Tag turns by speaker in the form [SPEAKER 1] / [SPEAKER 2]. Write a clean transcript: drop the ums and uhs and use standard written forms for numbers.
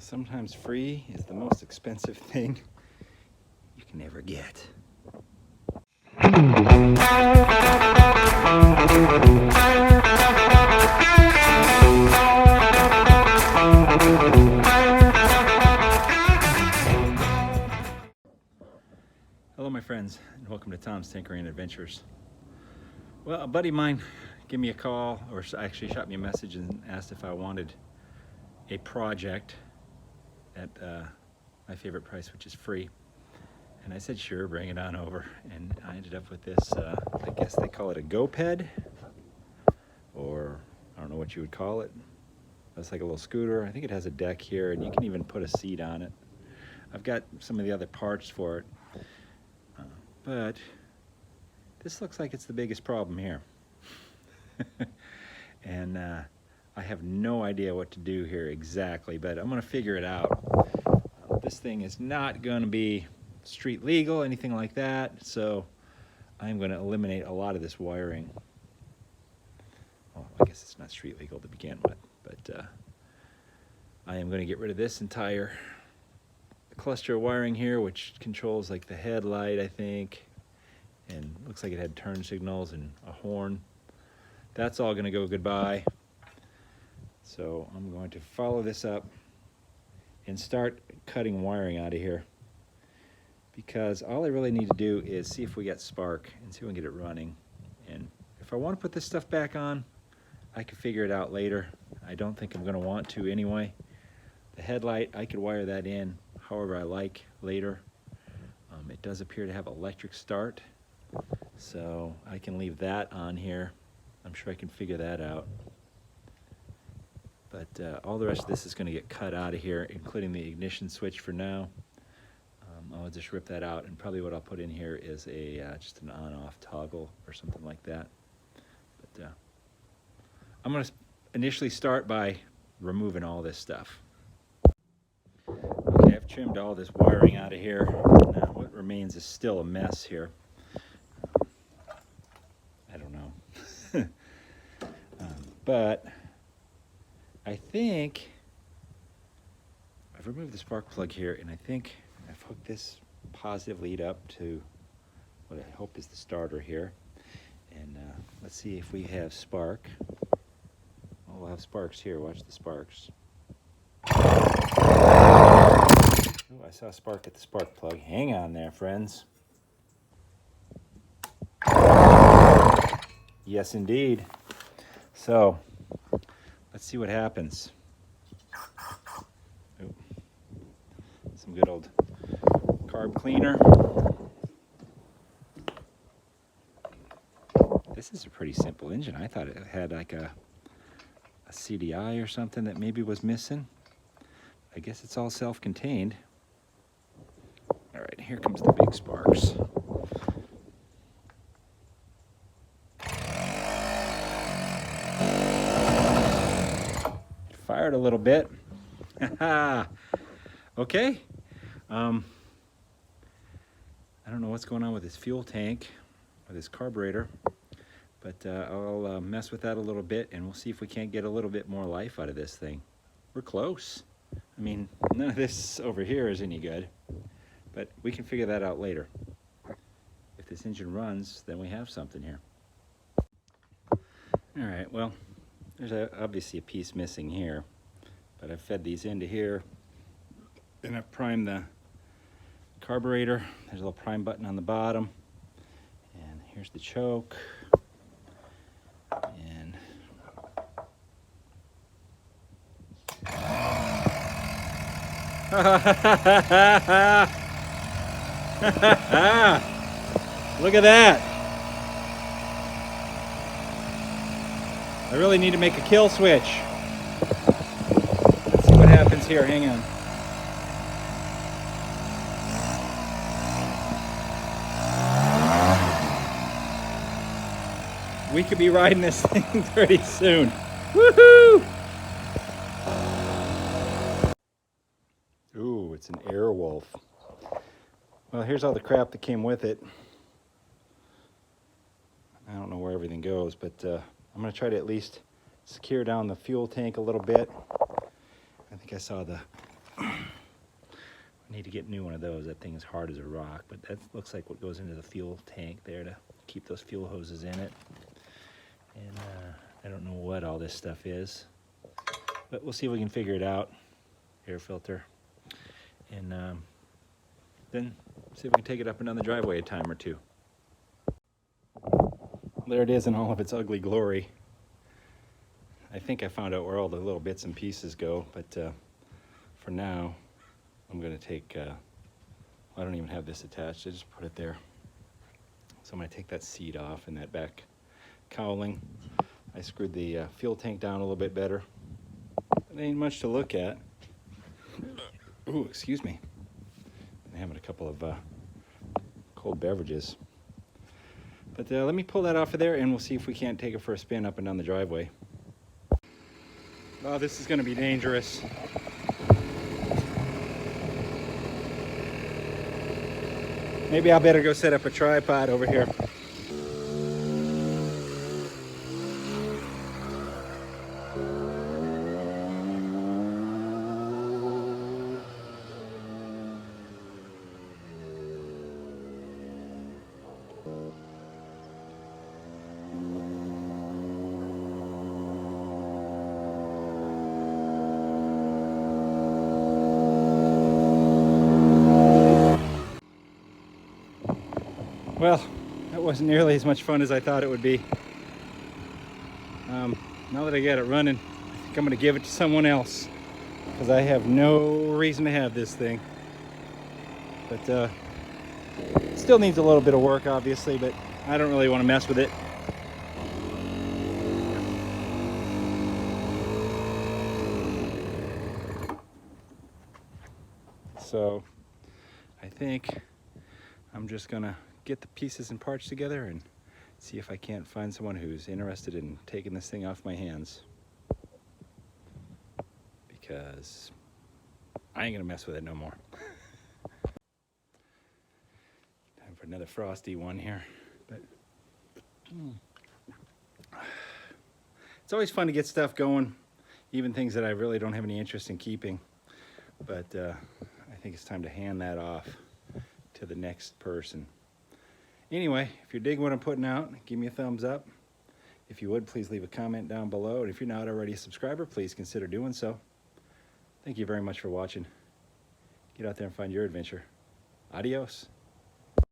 [SPEAKER 1] Sometimes free is the most expensive thing you can ever get. Hello my friends, and welcome to Tom's Tinkering Adventures. Well, a buddy of mine gave me a call, or actually shot me a message and asked if I wanted a project at my favorite price, which is free. And I said, sure, bring it on over. And I ended up with this, I guess they call it a GoPed, or I don't know what you would call it. It's like a little scooter. I think it has a deck here, and you can even put a seat on it. I've got some of the other parts for it. But this looks like it's the biggest problem here. And I have no idea what to do here exactly, but I'm going to figure it out. This thing is not going to be street legal, anything like that, so I'm going to eliminate a lot of this wiring. Well, I guess it's not street legal to begin with, but I am going to get rid of this entire cluster of wiring here, which controls like the headlight, I think, and looks like it had turn signals and a horn. That's all going to go goodbye. So I'm going to follow this up and start cutting wiring out of here, because all I really need to do is see if we get spark and see if we can get it running. And if I want to put this stuff back on, I can figure it out later. I don't think I'm going to want to anyway. The headlight, I could wire that in however I like later. It does appear to have electric start, so I can leave that on here. I'm sure I can figure that out. But all the rest of this is going to get cut out of here, including the ignition switch for now. I'll just rip that out, and probably what I'll put in here is a just an on-off toggle or something like that. But I'm going to initially start by removing all this stuff. Okay, I've trimmed all this wiring out of here. Now what remains is still a mess here. I don't know. But I think I've removed the spark plug here, and I think I've hooked this positive lead up to what I hope is the starter here. And let's see if we have spark. Oh, we'll have sparks here. Watch the sparks. Oh, I saw a spark at the spark plug. Hang on there, friends. Yes, indeed. So let's see what happens. Ooh. Some good old carb cleaner. This is a pretty simple engine. I thought it had like a CDI or something that maybe was missing. I guess it's all self-contained. All right, here comes the big sparks. Fired a little bit. Okay. I don't know what's going on with this fuel tank or this carburetor, but I'll mess with that a little bit, and we'll see if we can't get a little bit more life out of this thing. We're close. I mean, none of this over here is any good, but we can figure that out later. If this engine runs, then we have something here. All right, well, there's obviously a piece missing here, but I've fed these into here, and I've primed the carburetor. There's a little prime button on the bottom, and here's the choke, and look at that. I really need to make a kill switch. Let's see what happens here. Hang on. We could be riding this thing pretty soon. Woohoo! Ooh, it's an Airwolf. Well, here's all the crap that came with it. I don't know where everything goes, but I'm going to try to at least secure down the fuel tank a little bit. I think I saw the I need to get a new one of those. That thing is hard as a rock, but that looks like what goes into the fuel tank there to keep those fuel hoses in it. And I don't know what all this stuff is, but we'll see if we can figure it out. Air filter. And then see if we can take it up and down the driveway a time or two. There it is in all of its ugly glory. I think I found out where all the little bits and pieces go, but for now, I'm going to take, I don't even have this attached, I just put it there. So I'm going to take that seat off and that back cowling. I screwed the fuel tank down a little bit better. It ain't much to look at. Ooh, excuse me. I'm having a couple of cold beverages. But let me pull that off of there and we'll see if we can't take it for a spin up and down the driveway. Oh, this is going to be dangerous. Maybe I better go set up a tripod over here. Well, that wasn't nearly as much fun as I thought it would be. Now that I got it running, I think I'm going to give it to someone else because I have no reason to have this thing. But it still needs a little bit of work, obviously, but I don't really want to mess with it. So I think I'm just going to get the pieces and parts together and see if I can't find someone who's interested in taking this thing off my hands, because I ain't gonna mess with it no more. Time for another frosty one here. But it's always fun to get stuff going, even things that I really don't have any interest in keeping. But I think it's time to hand that off to the next person. Anyway, if you're digging what I'm putting out, give me a thumbs up. If you would, please leave a comment down below. And if you're not already a subscriber, please consider doing so. Thank you very much for watching. Get out there and find your adventure. Adios.